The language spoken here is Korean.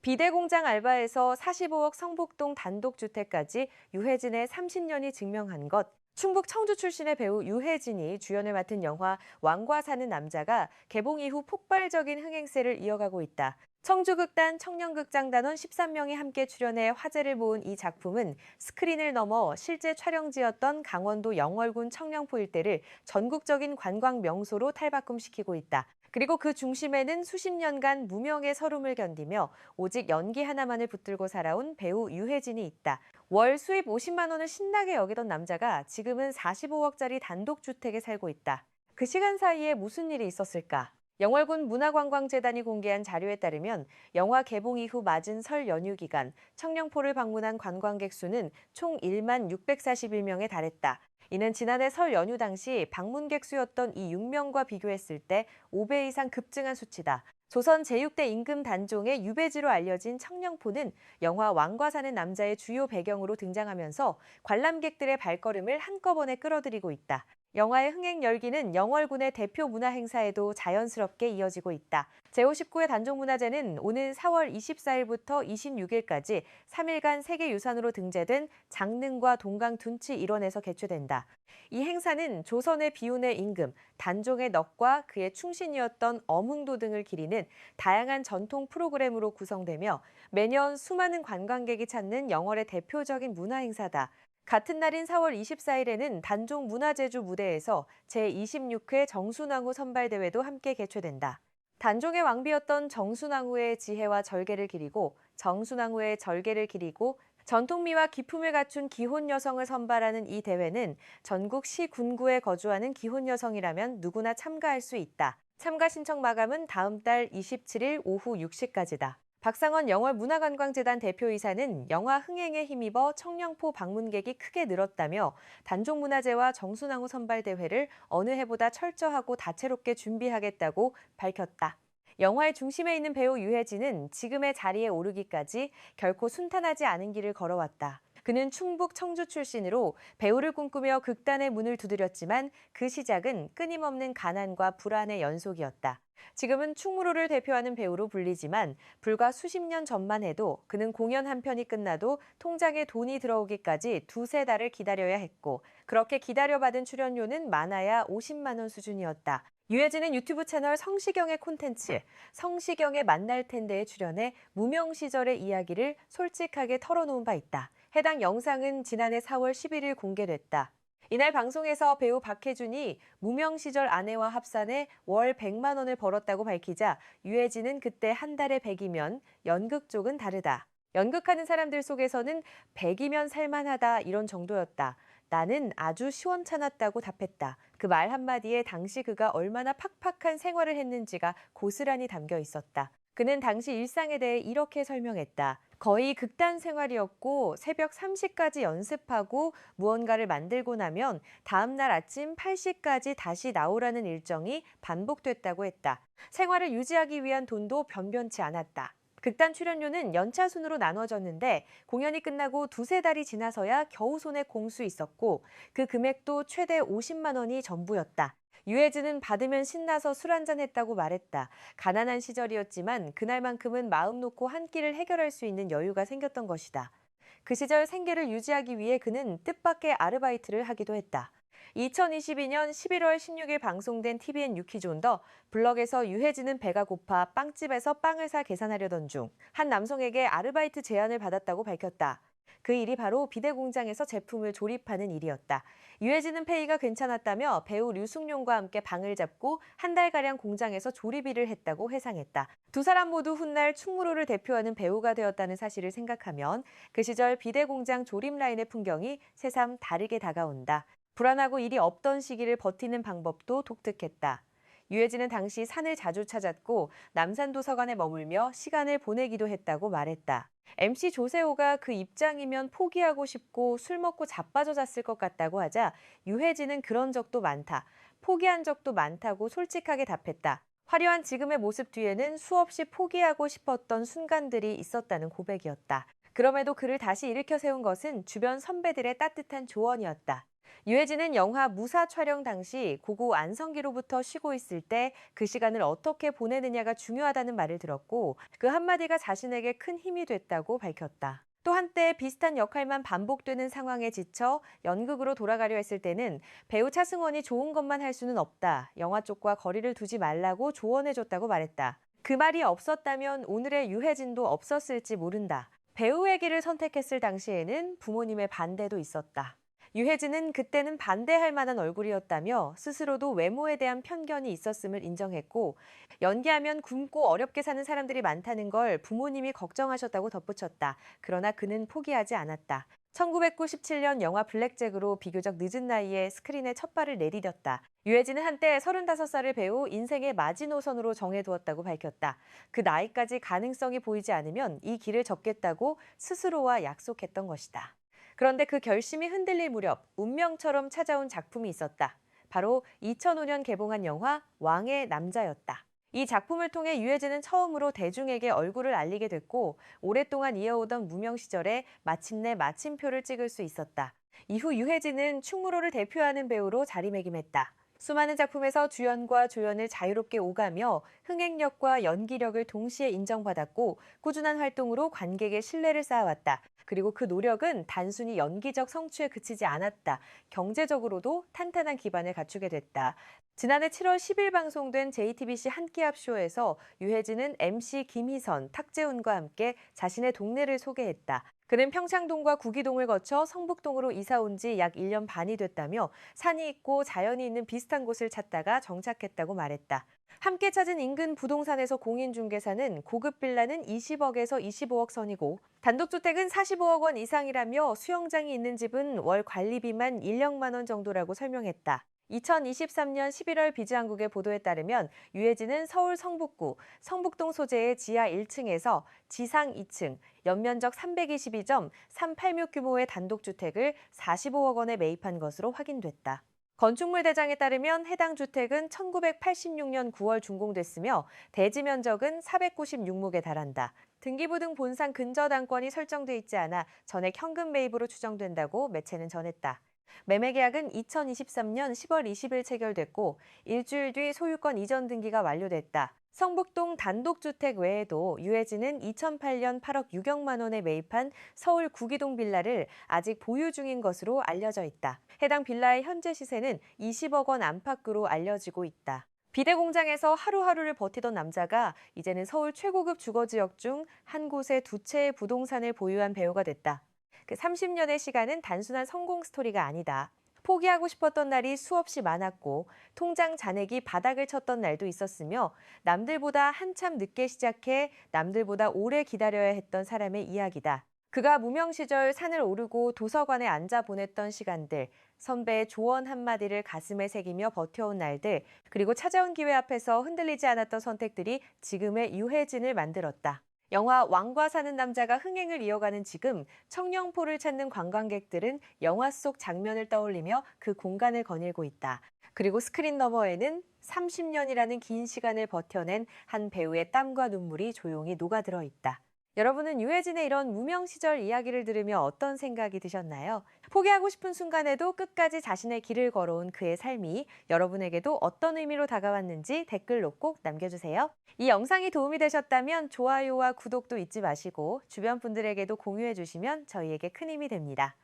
비대 공장 알바에서 45억 성북동 단독주택까지 유해진의 30년이 증명한 것. 충북 청주 출신의 배우 유해진이 주연을 맡은 영화 왕과 사는 남자가 개봉 이후 폭발적인 흥행세를 이어가고 있다. 청주극단 청년극장단원 13명이 함께 출연해 화제를 모은 이 작품은 스크린을 넘어 실제 촬영지였던 강원도 영월군 청령포 일대를 전국적인 관광 명소로 탈바꿈시키고 있다. 그리고 그 중심에는 수십 년간 무명의 서름을 견디며 오직 연기 하나만을 붙들고 살아온 배우 유해진이 있다. 월 수입 50만 원을 신나게 여기던 남자가 지금은 45억짜리 단독주택에 살고 있다. 그 시간 사이에 무슨 일이 있었을까? 영월군 문화관광재단이 공개한 자료에 따르면 영화 개봉 이후 맞은 설 연휴 기간 청령포를 방문한 관광객 수는 총 1만 641명에 달했다. 이는 지난해 설 연휴 당시 방문객 수였던 이 6명과 비교했을 때 5배 이상 급증한 수치다. 조선 제6대 임금 단종의 유배지로 알려진 청령포는 영화 왕과 사는 남자의 주요 배경으로 등장하면서 관람객들의 발걸음을 한꺼번에 끌어들이고 있다. 영화의 흥행 열기는 영월군의 대표 문화 행사에도 자연스럽게 이어지고 있다. 제59회 단종문화제는 오는 4월 24일부터 26일까지 3일간 세계유산으로 등재된 장릉과 동강 둔치 일원에서 개최된다. 이 행사는 조선의 비운의 임금, 단종의 넋과 그의 충신이었던 어문도 등을 기리는 다양한 전통 프로그램으로 구성되며 매년 수많은 관광객이 찾는 영월의 대표적인 문화 행사다. 같은 날인 4월 24일에는 단종 문화제주 무대에서 제26회 정순왕후 선발대회도 함께 개최된다. 단종의 왕비였던 정순왕후의 지혜와 절개를 기리고 정순왕후의 절개를 기리고 전통미와 기품을 갖춘 기혼 여성을 선발하는 이 대회는 전국 시 군구에 거주하는 기혼 여성이라면 누구나 참가할 수 있다. 참가 신청 마감은 다음 달 27일 오후 6시까지다. 박상원 영월문화관광재단 대표이사는 영화 흥행에 힘입어 청령포 방문객이 크게 늘었다며 단종문화제와 정순왕후 선발대회를 어느 해보다 철저하고 다채롭게 준비하겠다고 밝혔다. 영화의 중심에 있는 배우 유해진은 지금의 자리에 오르기까지 결코 순탄하지 않은 길을 걸어왔다. 그는 충북 청주 출신으로 배우를 꿈꾸며 극단의 문을 두드렸지만 그 시작은 끊임없는 가난과 불안의 연속이었다. 지금은 충무로를 대표하는 배우로 불리지만 불과 수십 년 전만 해도 그는 공연 한 편이 끝나도 통장에 돈이 들어오기까지 두세 달을 기다려야 했고 그렇게 기다려받은 출연료는 많아야 50만 원 수준이었다. 유해진은 유튜브 채널 성시경의 콘텐츠 성시경의 만날 텐데에 출연해 무명 시절의 이야기를 솔직하게 털어놓은 바 있다. 해당 영상은 지난해 4월 11일 공개됐다. 이날 방송에서 배우 박해준이 무명 시절 아내와 합산해 월 100만 원을 벌었다고 밝히자 유해진은 그때 한 달에 100이면 연극 쪽은 다르다. 연극하는 사람들 속에서는 100이면 살만하다 이런 정도였다. 나는 아주 시원찮았다고 답했다. 그 말 한마디에 당시 그가 얼마나 팍팍한 생활을 했는지가 고스란히 담겨 있었다. 그는 당시 일상에 대해 이렇게 설명했다. 거의 극단 생활이었고 새벽 3시까지 연습하고 무언가를 만들고 나면 다음 날 아침 8시까지 다시 나오라는 일정이 반복됐다고 했다. 생활을 유지하기 위한 돈도 변변치 않았다. 극단 출연료는 연차 순으로 나눠졌는데 공연이 끝나고 두세 달이 지나서야 겨우 손에 공 수 있었고 그 금액도 최대 50만 원이 전부였다. 유해진은 받으면 신나서 술 한잔 했다고 말했다. 가난한 시절이었지만 그날만큼은 마음 놓고 한 끼를 해결할 수 있는 여유가 생겼던 것이다. 그 시절 생계를 유지하기 위해 그는 뜻밖의 아르바이트를 하기도 했다. 2022년 11월 16일 방송된 TVN 유퀴즈 온더 블럭에서 유해진은 배가 고파 빵집에서 빵을 사 계산하려던 중 한 남성에게 아르바이트 제안을 받았다고 밝혔다. 그 일이 바로 비대 공장에서 제품을 조립하는 일이었다. 유해진은 페이가 괜찮았다며 배우 류승룡과 함께 방을 잡고 한 달가량 공장에서 조립 일을 했다고 회상했다. 두 사람 모두 훗날 충무로를 대표하는 배우가 되었다는 사실을 생각하면 그 시절 비대 공장 조립 라인의 풍경이 새삼 다르게 다가온다. 불안하고 일이 없던 시기를 버티는 방법도 독특했다. 유해진은 당시 산을 자주 찾았고 남산도서관에 머물며 시간을 보내기도 했다고 말했다. MC 조세호가 그 입장이면 포기하고 싶고 술 먹고 자빠져 잤을 것 같다고 하자 유해진은 그런 적도 많다. 포기한 적도 많다고 솔직하게 답했다. 화려한 지금의 모습 뒤에는 수없이 포기하고 싶었던 순간들이 있었다는 고백이었다. 그럼에도 그를 다시 일으켜 세운 것은 주변 선배들의 따뜻한 조언이었다. 유해진은 영화 무사 촬영 당시 고고 안성기로부터 쉬고 있을 때 그 시간을 어떻게 보내느냐가 중요하다는 말을 들었고 그 한마디가 자신에게 큰 힘이 됐다고 밝혔다. 또 한때 비슷한 역할만 반복되는 상황에 지쳐 연극으로 돌아가려 했을 때는 배우 차승원이 좋은 것만 할 수는 없다. 영화 쪽과 거리를 두지 말라고 조언해줬다고 말했다. 그 말이 없었다면 오늘의 유해진도 없었을지 모른다. 배우의 길을 선택했을 당시에는 부모님의 반대도 있었다. 유해진은 그때는 반대할 만한 얼굴이었다며 스스로도 외모에 대한 편견이 있었음을 인정했고 연기하면 굶고 어렵게 사는 사람들이 많다는 걸 부모님이 걱정하셨다고 덧붙였다. 그러나 그는 포기하지 않았다. 1997년 영화 블랙잭으로 비교적 늦은 나이에 스크린에 첫 발을 내디뎠다. 유해진은 한때 35살을 배우 인생의 마지노선으로 정해두었다고 밝혔다. 그 나이까지 가능성이 보이지 않으면 이 길을 접겠다고 스스로와 약속했던 것이다. 그런데 그 결심이 흔들릴 무렵 운명처럼 찾아온 작품이 있었다. 바로 2005년 개봉한 영화 왕의 남자였다. 이 작품을 통해 유해진은 처음으로 대중에게 얼굴을 알리게 됐고 오랫동안 이어오던 무명 시절에 마침내 마침표를 찍을 수 있었다. 이후 유해진은 충무로를 대표하는 배우로 자리매김했다. 수많은 작품에서 주연과 조연을 자유롭게 오가며 흥행력과 연기력을 동시에 인정받았고 꾸준한 활동으로 관객의 신뢰를 쌓아왔다. 그리고 그 노력은 단순히 연기적 성취에 그치지 않았다. 경제적으로도 탄탄한 기반을 갖추게 됐다. 지난해 7월 10일 방송된 JTBC 한 끼 앞 쇼에서 유해진은 MC 김희선, 탁재훈과 함께 자신의 동네를 소개했다. 그는 평창동과 구기동을 거쳐 성북동으로 이사 온 지 약 1년 반이 됐다며 산이 있고 자연이 있는 비슷한 곳을 찾다가 정착했다고 말했다. 함께 찾은 인근 부동산에서 공인중개사는 고급 빌라는 20억에서 25억 선이고 단독주택은 45억 원 이상이라며 수영장이 있는 집은 월 관리비만 1 억만 원 정도라고 설명했다. 2023년 11월 비즈한국의 보도에 따르면 유해진은 서울 성북구 성북동 소재의 지하 1층에서 지상 2층, 연면적 322.38묘 규모의 단독주택을 45억 원에 매입한 것으로 확인됐다. 건축물 대장에 따르면 해당 주택은 1986년 9월 준공됐으며 대지 면적은 496묵에 달한다. 등기부 등 본상 근저당권이 설정돼 있지 않아 전액 현금 매입으로 추정된다고 매체는 전했다. 매매 계약은 2023년 10월 20일 체결됐고 일주일 뒤 소유권 이전 등기가 완료됐다. 성북동 단독주택 외에도 유해진은 2008년 8억 6억만 원에 매입한 서울 구기동 빌라를 아직 보유 중인 것으로 알려져 있다. 해당 빌라의 현재 시세는 20억 원 안팎으로 알려지고 있다. 비대 공장에서 하루하루를 버티던 남자가 이제는 서울 최고급 주거지역 중 한 곳에 두 채의 부동산을 보유한 배우가 됐다. 그 30년의 시간은 단순한 성공 스토리가 아니다. 포기하고 싶었던 날이 수없이 많았고 통장 잔액이 바닥을 쳤던 날도 있었으며 남들보다 한참 늦게 시작해 남들보다 오래 기다려야 했던 사람의 이야기다. 그가 무명 시절 산을 오르고 도서관에 앉아 보냈던 시간들, 선배의 조언 한마디를 가슴에 새기며 버텨온 날들, 그리고 찾아온 기회 앞에서 흔들리지 않았던 선택들이 지금의 유해진을 만들었다. 영화 왕과 사는 남자가 흥행을 이어가는 지금 청룡포를 찾는 관광객들은 영화 속 장면을 떠올리며 그 공간을 거닐고 있다. 그리고 스크린 너머에는 30년이라는 긴 시간을 버텨낸 한 배우의 땀과 눈물이 조용히 녹아들어 있다. 여러분은 유해진의 이런 무명 시절 이야기를 들으며 어떤 생각이 드셨나요? 포기하고 싶은 순간에도 끝까지 자신의 길을 걸어온 그의 삶이 여러분에게도 어떤 의미로 다가왔는지 댓글로 꼭 남겨주세요. 이 영상이 도움이 되셨다면 좋아요와 구독도 잊지 마시고 주변 분들에게도 공유해 주시면 저희에게 큰 힘이 됩니다.